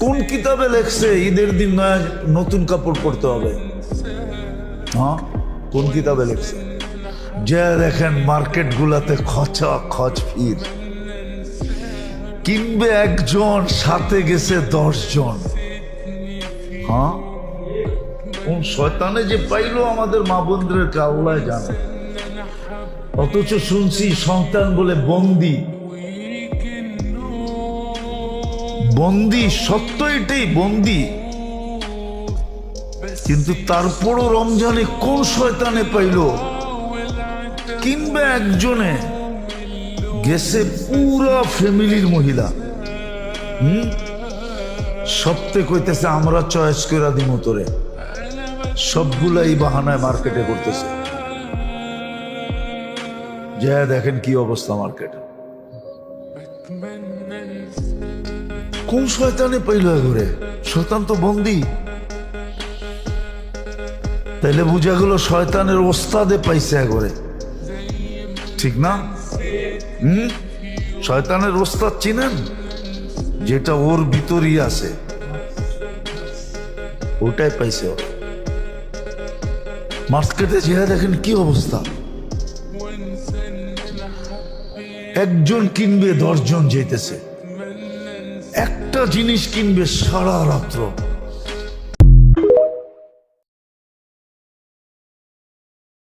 কোন কিতাবে লেখছে ঈদের দিন নয় নতুন কাপড় পরতে হবে? হ্যাঁ, কোন কিতাবে লেখছে? যে দেখেন মার্কেট গুলাতে খচা খচ ভিড়, কিনবে একজন, সাথে গেছে 10 জন। হ্যাঁ, কোন শয়তানে যে পাইলো আমাদের মা বোনদেরকে আল্লাহ জানে। অথচ শুনছি সন্তান বলে বন্দি। বন্দি, সত্য এটাই, বন্দি। কিন্তু তারপরও রমজানে কোন শয়তানে পাইলো, কিনবে একজনে, গেছে পুরা ফ্যামিলির মহিলা। সপ্তে কইতেছে আমরা চয়েস করে দিমু তোরে, সবগুলাই বাহানায় মার্কেটে করতেছে। যা দেখেন কি অবস্থা মার্কেটে। কোন শয়তানে পাইল ঘুরে? শয়তান তো বন্দি। তাইলে বুঝা গেল শয়তানের ওস্তাদে পাইছে ঘরে, ঠিক না? শয়তানের ওস্তাদ চিনেন? যেটা ওর ভিতরই আছে, ওটাই পাইছে ওর। মার্কেটে যেয়ে দেখেন কি অবস্থা। একজন কিনবে 10 জন যেতেছে, একটা জিনিস কিনবে সারা রাত্র।